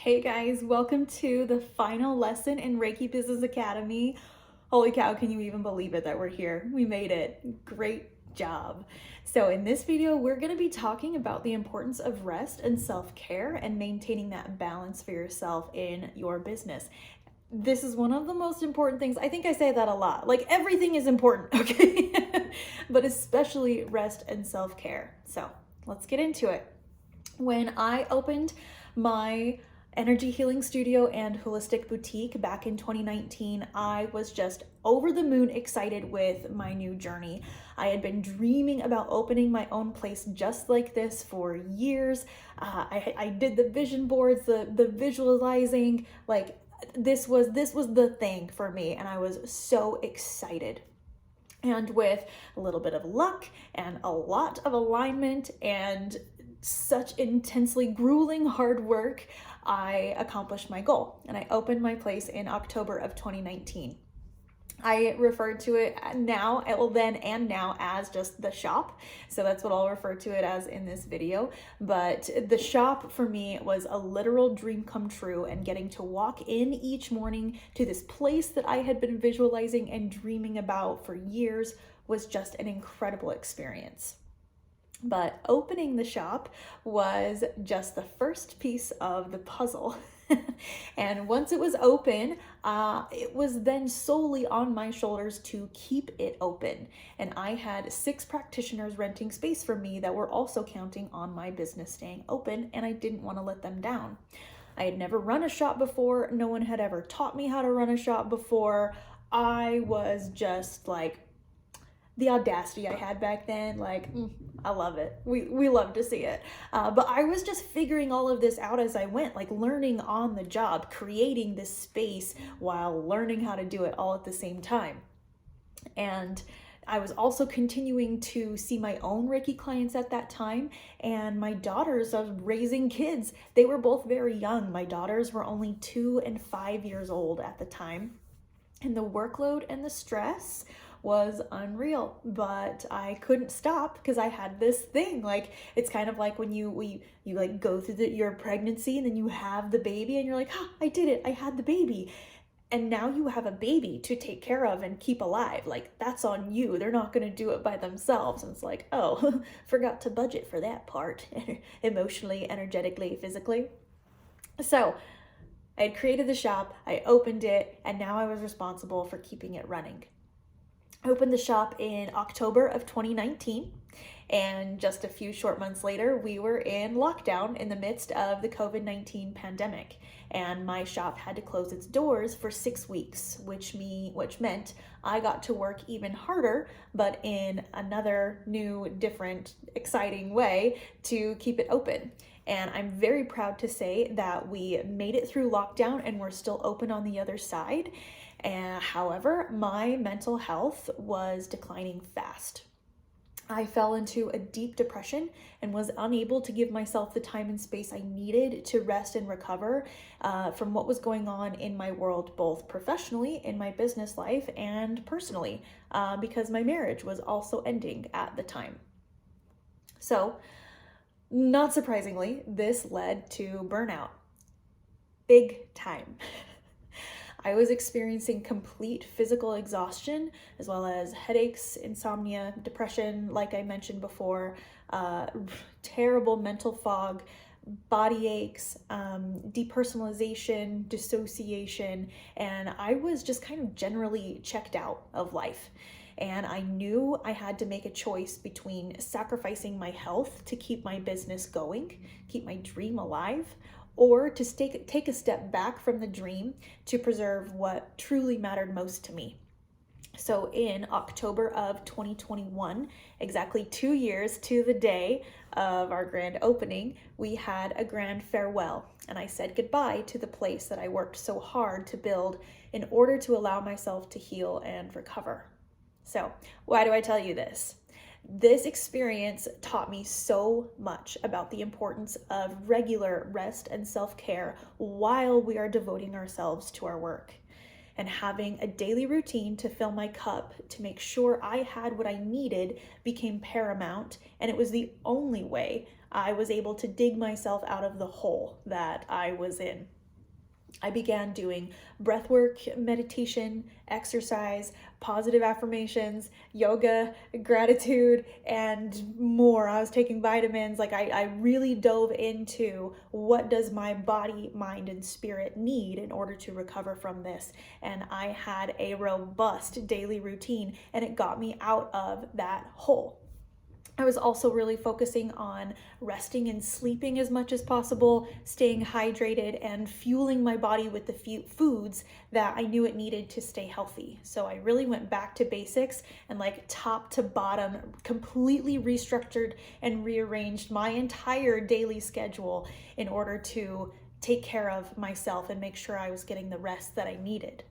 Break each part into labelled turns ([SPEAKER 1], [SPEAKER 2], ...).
[SPEAKER 1] Hey guys, welcome to the final lesson in Reiki Business Academy. Holy cow, can you even believe it that we're here? We made it. Great job. So in this video, we're going to be talking about the importance of rest and self-care and maintaining that balance for yourself in your business. This is one of the most important things. I think I say that a lot. Like everything is important, okay? But especially rest and self-care. So let's get into it. When I opened my energy healing studio and holistic boutique back in 2019, I was just over the moon excited with my new journey. I had been dreaming about opening my own place just like this for years. I did the vision boards, the visualizing, like this was the thing for me, and I was so excited. And with a little bit of luck and a lot of alignment and such intensely grueling hard work, I accomplished my goal and I opened my place in October of 2019. I refer to it now, well then and now, as just the shop. So that's what I'll refer to it as in this video. But the shop for me was a literal dream come true, and getting to walk in each morning to this place that I had been visualizing and dreaming about for years was just an incredible experience. But opening the shop was just the first piece of the puzzle. And once it was open, it was then solely on my shoulders to keep it open. And I had 6 practitioners renting space for me that were also counting on my business staying open, and I didn't want to let them down. I had never run a shop before. No one had ever taught me how to run a shop before. I was just like, the audacity I had back then, I love it. We love to see it. But I was just figuring all of this out as I went, like learning on the job, creating this space while learning how to do it all at the same time. And I was also continuing to see my own Reiki clients at that time, and my daughters, I was raising kids. They were both very young. My daughters were only 2 and 5 years old at the time. And the workload and the stress was unreal, but I couldn't stop because I had this thing. Like, it's kind of like when you like go through your pregnancy and then you have the baby and you're like, I did it, I had the baby. And now you have a baby to take care of and keep alive. Like, that's on you. They're not going to do it by themselves. And it's like, oh, forgot to budget for that part, emotionally, energetically, physically. So I had created the shop, I opened it, and now I was responsible for keeping it running. I opened the shop in October of 2019, and just a few short months later, we were in lockdown in the midst of the COVID-19 pandemic, and my shop had to close its doors for 6 weeks, which meant I got to work even harder, but in another new, different, exciting way to keep it open. And I'm very proud to say that we made it through lockdown and we're still open on the other side. However, my mental health was declining fast. I fell into a deep depression and was unable to give myself the time and space I needed to rest and recover from what was going on in my world, both professionally in my business life and personally, because my marriage was also ending at the time. So, not surprisingly, this led to burnout. Big time. I was experiencing complete physical exhaustion, as well as headaches, insomnia, depression, like I mentioned before, terrible mental fog, body aches, depersonalization, dissociation, and I was just kind of generally checked out of life. And I knew I had to make a choice between sacrificing my health to keep my business going, keep my dream alive, or to take a step back from the dream to preserve what truly mattered most to me. So in October of 2021, exactly 2 years to the day of our grand opening, we had a grand farewell, and I said goodbye to the place that I worked so hard to build in order to allow myself to heal and recover. So why do I tell you this? This experience taught me so much about the importance of regular rest and self-care while we are devoting ourselves to our work. And having a daily routine to fill my cup to make sure I had what I needed became paramount, and it was the only way I was able to dig myself out of the hole that I was in. I began doing breath work, meditation, exercise, positive affirmations, yoga, gratitude, and more. I was taking vitamins. Like I really dove into what does my body, mind, and spirit need in order to recover from this. And I had a robust daily routine, and it got me out of that hole. I was also really focusing on resting and sleeping as much as possible, staying hydrated, and fueling my body with the foods that I knew it needed to stay healthy. So I really went back to basics and like top to bottom, completely restructured and rearranged my entire daily schedule in order to take care of myself and make sure I was getting the rest that I needed.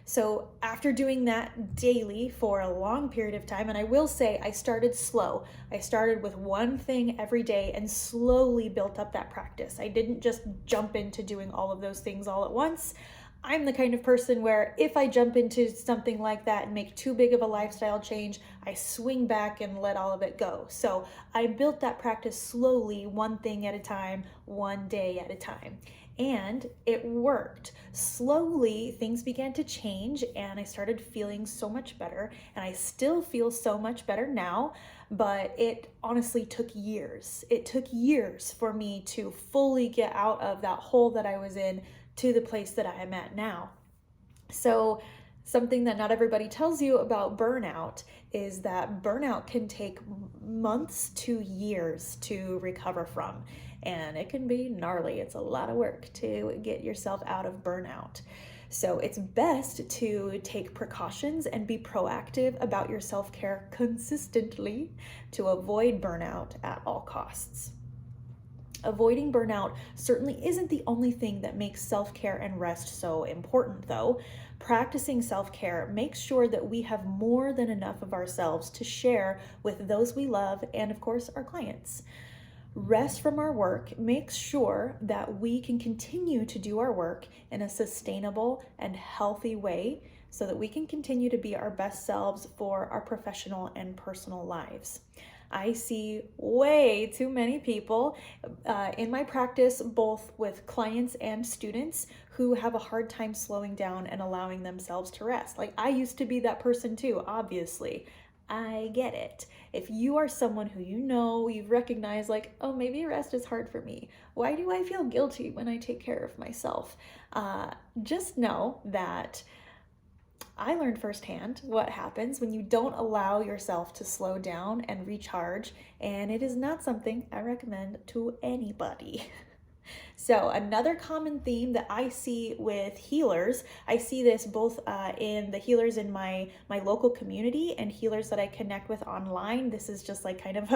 [SPEAKER 1] So after doing that daily for a long period of time, and I will say I started slow. I started with one thing every day and slowly built up that practice. I didn't just jump into doing all of those things all at once. I'm the kind of person where if I jump into something like that and make too big of a lifestyle change, I swing back and let all of it go. So I built that practice slowly, one thing at a time, one day at a time. And it worked. Slowly, things began to change and I started feeling so much better. And I still feel so much better now, but it honestly took years. It took years for me to fully get out of that hole that I was in to the place that I am at now. So something that not everybody tells you about burnout is that burnout can take months to years to recover from, and it can be gnarly. It's a lot of work to get yourself out of burnout. So it's best to take precautions and be proactive about your self-care consistently to avoid burnout at all costs. Avoiding burnout certainly isn't the only thing that makes self-care and rest so important, though. Practicing self-care makes sure that we have more than enough of ourselves to share with those we love and, of course, our clients. Rest from our work makes sure that we can continue to do our work in a sustainable and healthy way so that we can continue to be our best selves for our professional and personal lives. I see way too many people in my practice, both with clients and students, who have a hard time slowing down and allowing themselves to rest. Like I used to be that person too, obviously. I get it. If you are someone who you've recognized like, oh, maybe rest is hard for me. Why do I feel guilty when I take care of myself? Just know that I learned firsthand what happens when you don't allow yourself to slow down and recharge, and it is not something I recommend to anybody. So another common theme that I see with healers, I see this both in the healers in my local community and healers that I connect with online. This is just like kind of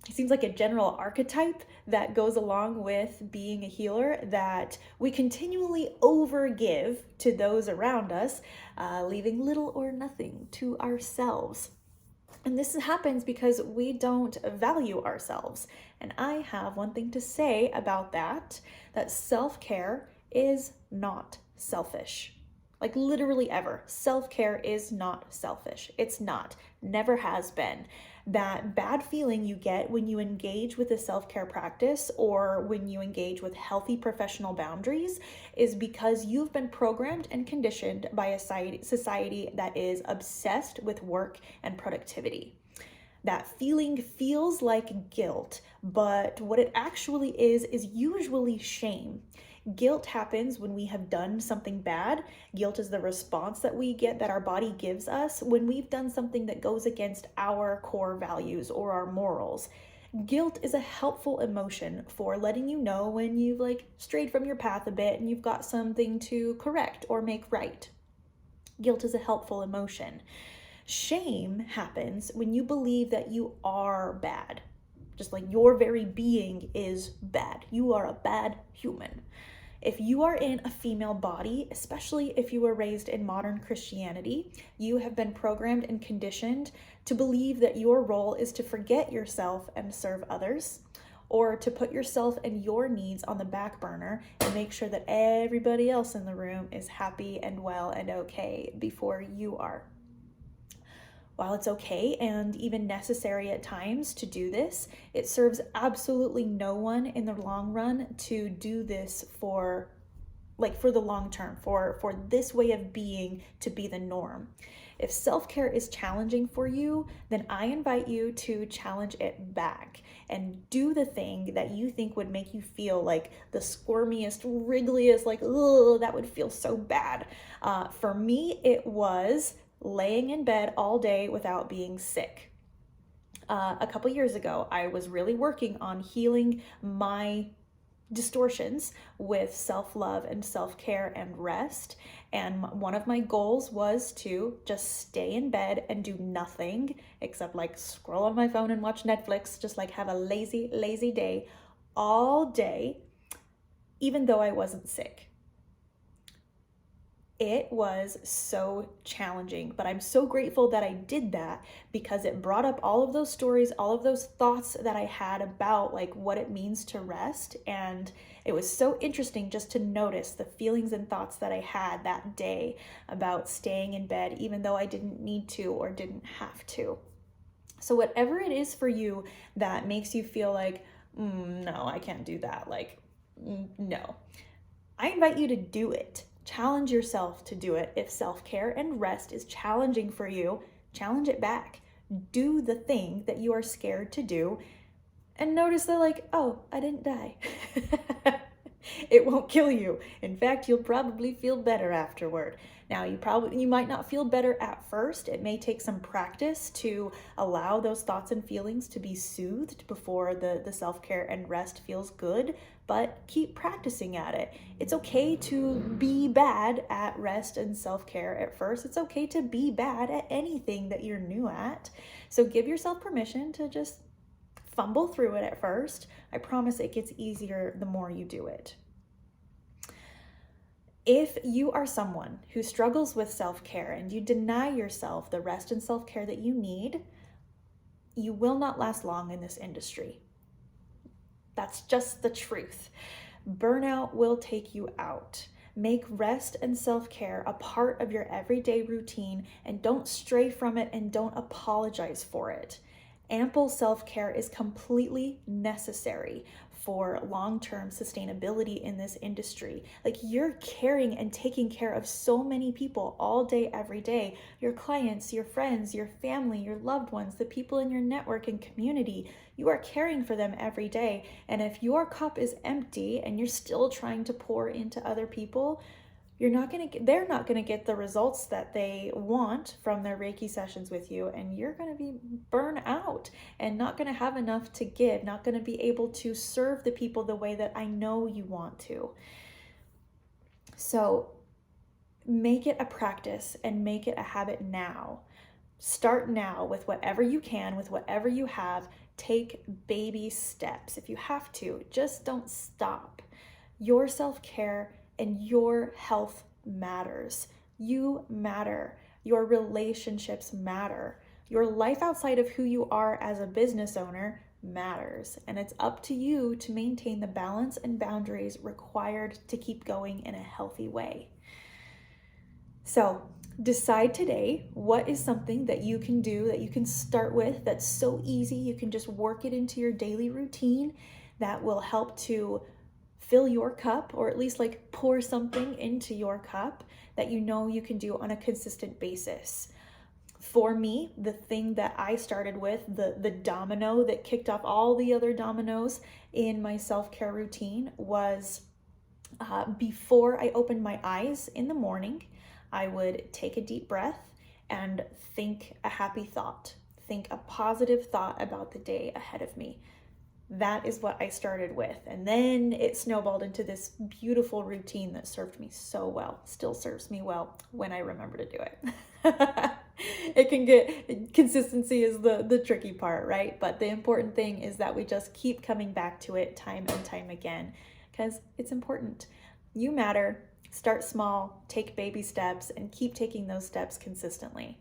[SPEAKER 1] it seems like a general archetype that goes along with being a healer, that we continually overgive to those around us, leaving little or nothing to ourselves. And this happens because we don't value ourselves. And I have one thing to say about that self-care is not selfish. Like literally ever. Self-care is not selfish. It's not. Never has been. That bad feeling you get when you engage with a self-care practice or when you engage with healthy professional boundaries is because you've been programmed and conditioned by a society that is obsessed with work and productivity. That feeling feels like guilt, but what it actually is usually shame. Guilt happens when we have done something bad. Guilt is the response that we get, that our body gives us when we've done something that goes against our core values or our morals. Guilt is a helpful emotion for letting you know when you've strayed from your path a bit and you've got something to correct or make right. Guilt is a helpful emotion. Shame happens when you believe that you are bad. Just like your very being is bad. You are a bad human. If you are in a female body, especially if you were raised in modern Christianity, you have been programmed and conditioned to believe that your role is to forget yourself and serve others, or to put yourself and your needs on the back burner and make sure that everybody else in the room is happy and well and okay before you are. While it's okay and even necessary at times to do this, it serves absolutely no one in the long run to do this for the long term, for this way of being to be the norm. If self-care is challenging for you, then I invite you to challenge it back and do the thing that you think would make you feel like the squirmiest, wriggliest, like, oh, that would feel so bad. For me, it was laying in bed all day without being sick. A couple years ago, I was really working on healing my distortions with self-love and self-care and rest. And one of my goals was to just stay in bed and do nothing except like scroll on my phone and watch Netflix, just like have a lazy day all day, even though I wasn't sick. It was so challenging, but I'm so grateful that I did that because it brought up all of those stories, all of those thoughts that I had about like what it means to rest. And it was so interesting just to notice the feelings and thoughts that I had that day about staying in bed, even though I didn't need to or didn't have to. So whatever it is for you that makes you feel like, no, I can't do that. Like, no, I invite you to do it. Challenge yourself to do it. If self-care and rest is challenging for you, challenge it back. Do the thing that you are scared to do and notice that like, oh, I didn't die. It won't kill you. In fact, you'll probably feel better afterward. Now, you might not feel better at first. It may take some practice to allow those thoughts and feelings to be soothed before the self-care and rest feels good, but keep practicing at it. It's okay to be bad at rest and self-care at first. It's okay to be bad at anything that you're new at. So give yourself permission to just fumble through it at first. I promise it gets easier the more you do it. If you are someone who struggles with self-care and you deny yourself the rest and self-care that you need, you will not last long in this industry. That's just the truth. Burnout will take you out. Make rest and self-care a part of your everyday routine and don't stray from it and don't apologize for it. Ample self-care is completely necessary for long-term sustainability in this industry. Like, you're caring and taking care of so many people all day, every day. Your clients, your friends, your family, your loved ones, the people in your network and community. You are caring for them every day. And if your cup is empty and you're still trying to pour into other people, they're not gonna get the results that they want from their Reiki sessions with you, and you're gonna be burned out and not gonna have enough to give, not gonna be able to serve the people the way that I know you want to. So make it a practice and make it a habit now. Start now with whatever you can, with whatever you have. Take baby steps. If you have to, just don't stop. Your self-care and your health matters. You matter. Your relationships matter. Your life outside of who you are as a business owner matters. And it's up to you to maintain the balance and boundaries required to keep going in a healthy way. So decide today what is something that you can do, that you can start with, that's so easy. You can just work it into your daily routine that will help to fill your cup, or at least like pour something into your cup that you know you can do on a consistent basis. For me, the thing that I started with, the domino that kicked off all the other dominoes in my self-care routine was before I opened my eyes in the morning, I would take a deep breath and think a happy thought, think a positive thought about the day ahead of me. That is what I started with. And then it snowballed into this beautiful routine that served me so well, still serves me well when I remember to do it. Consistency is the tricky part, right? But the important thing is that we just keep coming back to it time and time again, because it's important. You matter. Start small, take baby steps, and keep taking those steps consistently.